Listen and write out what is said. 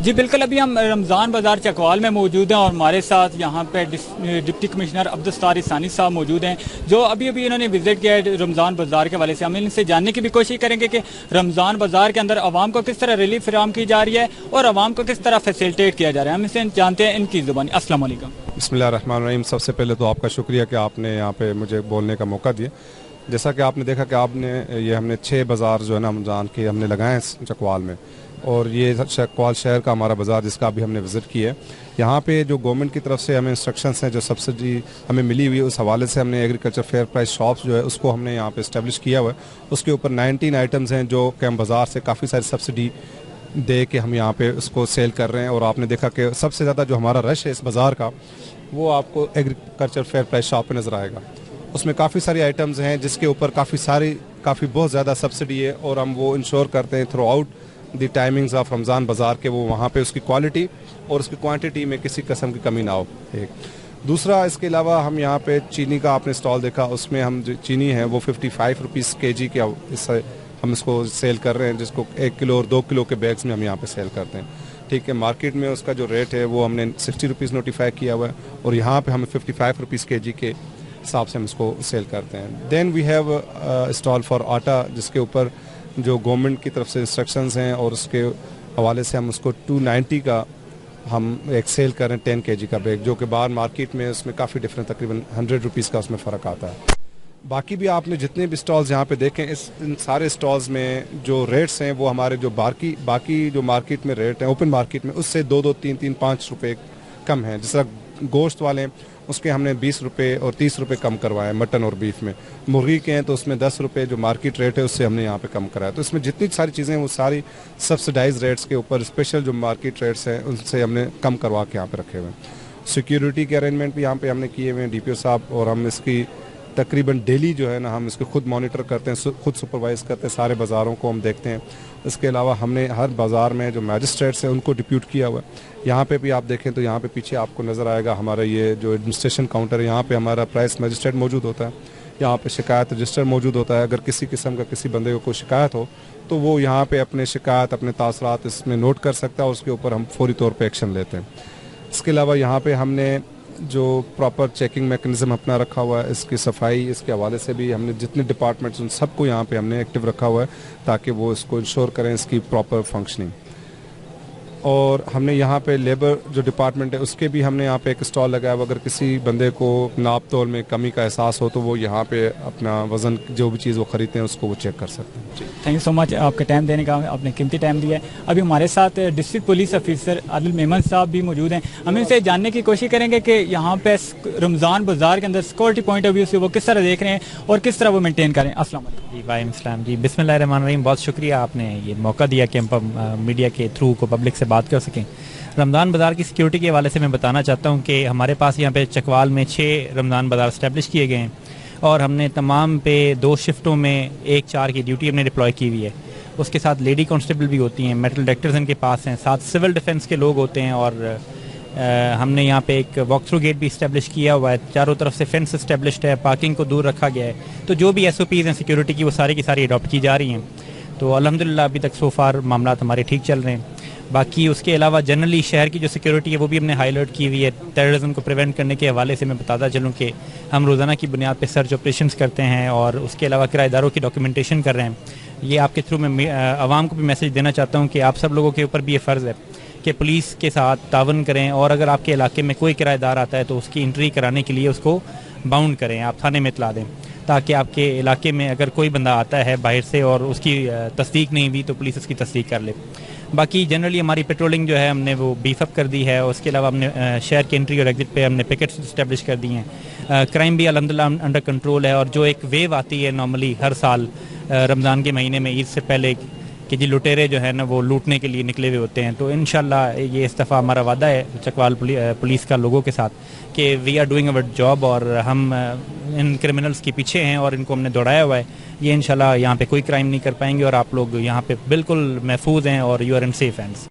जी बिल्कुल, अभी हम रमज़ान बाज़ार चकवाल में मौजूद हैं और हमारे साथ यहाँ पे डिप्टी कमिश्नर अब्दुस्तार इसानी साहब मौजूद हैं, जो अभी अभी इन्होंने विजिट किया है रमज़ान बाज़ार के हवाले से। हम इनसे जानने की भी कोशिश करेंगे कि रमज़ान बाज़ार के अंदर आवाम को किस तरह रिलीफ फराहम की जा रही है और आवाम को किस तरह फैसिलिटेट किया जा रहा है। हम इनसे जानते हैं इनकी ज़ुबानी। अस्सलाम वालेकुम। बिस्मिल्लाहिर्रहमानिर्रहीम। सबसे पहले तो आपका शुक्रिया कि आपने यहाँ पे मुझे बोलने का मौका दिया। जैसा कि आपने देखा कि हमने 6 बाज़ार जो है ना रमज़ान के हमने लगाए हैं चकवाल में, और ये चकवाल शहर का हमारा बाज़ार जिसका अभी हमने विज़िट किया है। यहाँ पे जो गवर्नमेंट की तरफ से हमें इंस्ट्रक्शंस हैं, जो सब्सिडी हमें मिली हुई है, उस हवाले से हमने एग्रीकल्चर फेयर प्राइस शॉप्स जो है उसको हमने यहाँ पे इस्टेब्लिश किया हुआ है। उसके ऊपर 19 आइटम्स हैं जो कि हम बाज़ार से काफ़ी सारी सब्सिडी दे के हम यहाँ पे उसको सेल कर रहे हैं। और आपने देखा कि सबसे ज़्यादा जो हमारा रश है इस बाज़ार का, वो आपको एग्रीकल्चर फेयर प्राइस शॉप पे नज़र आएगा। उसमें काफ़ी सारी आइटम्स हैं जिसके ऊपर काफ़ी बहुत ज़्यादा सब्सिडी है, और हम वो इंश्योर करते हैं through out the timings of Ramzan बाज़ार के वो वहाँ पे उसकी क्वालिटी और उसकी क्वांटिटी में किसी किस्म की कमी ना हो। एक दूसरा, इसके अलावा हम यहाँ पे चीनी का आपने स्टॉल देखा, उसमें हम जो चीनी है वो 55 रुपीज़ kg के हम इसको सेल कर रहे हैं, जिसको 1 किलो और 2 किलो के बैग्स में हम यहाँ पे सेल करते हैं। ठीक है, मार्केट में उसका जो रेट है वो हमने 60 रुपीज़ नोटिफाई किया हुआ है, और यहाँ पे हमें 55 रुपीज़ kg के हिसाब से हम इसको सेल करते हैं। Then we have stall for atta, जिसके ऊपर जो गवर्नमेंट की तरफ से इंस्ट्रक्शंस हैं और उसके हवाले से हम उसको 290 का हम एक सेल कर रहे हैं 10 kg का बैग, जो कि बाहर मार्केट में उसमें काफ़ी डिफरेंट तकरीबन 100 रुपीज़ का उसमें फ़र्क आता है। बाकी भी आपने जितने भी स्टॉल्स यहाँ पे देखें, इन सारे स्टॉल्स में जो रेट्स हैं वो हमारे जो बाकी जो मार्केट में रेट हैं ओपन मार्केट में उससे 2-2, 3-3, 5 रुपये कम हैं। जिस तरह गोश्त वाले हैं उसके हमने 20 रुपये और 30 रुपये कम करवाए, मटन और बीफ में। मुर्गी के हैं तो उसमें 10 रुपये जो मार्केट रेट है उससे हमने यहाँ पे कम कराया। तो इसमें जितनी सारी चीज़ें हैं वो सारी सब्सिडाइज रेट्स के ऊपर, स्पेशल जो मार्केट रेट्स हैं उनसे हमने कम करवा के यहाँ पे रखे हुए हैं। सिक्योरिटी के अरेंजमेंट भी यहाँ पे हमने किए हुए हैं DPO साहब, और हम इसकी तकरीबन डेली जो है ना हम इसको खुद मॉनिटर करते हैं, खुद सुपरवाइज़ करते हैं, सारे बाज़ारों को हम देखते हैं। इसके अलावा हमने हर बाज़ार में जो मैजिस्ट्रेट्स हैं उनको डिप्यूट किया हुआ है। यहाँ पे भी आप देखें तो यहाँ पे पीछे आपको नज़र आएगा हमारा ये जो एडमिनिस्ट्रेशन काउंटर है, यहाँ पे हमारा प्राइस मैजिस्ट्रेट मौजूद होता है, यहाँ पे शिकायत रजिस्टर मौजूद होता है। अगर किसी किस्म का किसी बंदे को कोई शिकायत हो तो वो यहाँ पे अपने शिकायत, अपने तासरात इसमें नोट कर सकता है, और उसके ऊपर हम फौरी तौर पर एक्शन लेते हैं। इसके अलावा यहाँ पर हमने जो प्रॉपर चेकिंग मैकेनिज्म अपना रखा हुआ है, इसकी सफाई, इसके हवाले से भी हमने जितने डिपार्टमेंट्स उन सबको यहाँ पे हमने एक्टिव रखा हुआ है ताकि वो इसको इंश्योर करें इसकी प्रॉपर फंक्शनिंग। और हमने यहाँ पे लेबर जो डिपार्टमेंट है उसके भी हमने यहाँ पे एक स्टॉल लगाया हुआ। अगर किसी बंदे को नाप तोल में कमी का एहसास हो तो वो यहाँ पे अपना वज़न जो भी चीज़ वो ख़रीदते हैं उसको वो चेक कर सकते हैं। थैंक यू सो मच आपका टाइम देने का, आपने कीमती टाइम दिया है। अभी हमारे साथ district police officer Adil Memon साहब भी मौजूद हैं। हम इनसे जानने की कोशिश करेंगे कि यहाँ पे रमज़ान बाज़ार के अंदर सिक्योरिटी पॉइंट ऑफ व्यू से वो किस तरह देख रहे हैं और किस तरह वो मेनटेन करें। अस्सलाम वालेकुम। जी वालेकुम सलाम। जी बिस्मिल्लाहिर्रहमानिर्रहीम। बहुत शुक्रिया, आपने ये मौका दिया कि हम मीडिया के थ्रू को पब्लिक से बात कर सकें। रमज़ान बाज़ार की सिक्योरिटी के हवाले से मैं बताना चाहता हूँ कि हमारे पास यहाँ पे चकवाल में 6 रमज़ान बाज़ार इस्टेब्लिश किए गए हैं, और हमने तमाम पे 2 शिफ्टों में 1-4 की ड्यूटी हमने डिप्लॉय की हुई है। उसके साथ लेडी कांस्टेबल भी होती हैं, मेटल डिटेक्टर्स इनके पास हैं, साथ सिविल डिफेंस के लोग होते हैं, और हमने यहाँ पे एक वॉक थ्रू गेट भी इस्टेब्लिश किया हुआ है। चारों तरफ से फेंस इस्टेब्लिश्ड है, पार्किंग को दूर रखा गया है। तो जो भी SOPs हैं सिक्योरिटी की वो सारी की सारी अडॉप्ट की जा रही हैं। तो अल्हम्दुलिल्लाह अभी तक सो फार मामला हमारे ठीक चल रहे हैं। बाकी उसके अलावा जनरली शहर की जो सिक्योरिटी है वो भी हमने हाईलाइट की हुई है। टेररिज्म को प्रिवेंट करने के हवाले से मैं बताता चलूँ कि हम रोज़ाना की बुनियाद पर सर्च ऑपरेशंस करते हैं, और उसके अलावा किराएदारों की डॉक्यूमेंटेशन कर रहे हैं। ये आपके थ्रू मैं आवाम को भी मैसेज देना चाहता हूँ कि आप सब लोगों के ऊपर भी ये फ़र्ज़ है कि पुलिस के साथ तावन करें, और अगर आपके इलाके में कोई किराएदार आता है तो उसकी एंट्री कराने के लिए उसको बाउंड करें, आप थाने में इतला दें, ताकि आपके इलाके में अगर कोई बंदा आता है बाहर से और उसकी तस्दीक नहीं हुई तो पुलिस उसकी तस्दीक कर ले। बाकी जनरली हमारी पेट्रोलिंग जो है हमने वो बीफ अप कर दी है। उसके अलावा हमने शहर के एंट्री और एग्जिट पे हमने पिकेट्स इस्टेब्लिश कर दिए हैं। क्राइम भी अल्हम्दुलिल्लाह अंडर कंट्रोल है, और जो एक वेव आती है नॉर्मली हर साल रमज़ान के महीने में ईद से पहले कि जी लुटेरे जो है ना वो लूटने के लिए निकले हुए होते हैं, तो इंशाल्लाह ये इस दफ़ा हमारा वादा है चकवाल पुलिस का लोगों के साथ कि we are doing our job, और हम इन क्रिमिनल्स के पीछे हैं और इनको हमने दौड़ाया हुआ है। ये इंशाल्लाह यहाँ पे कोई क्राइम नहीं कर पाएंगे, और आप लोग यहाँ पे बिल्कुल महफूज हैं और you are in safe hands.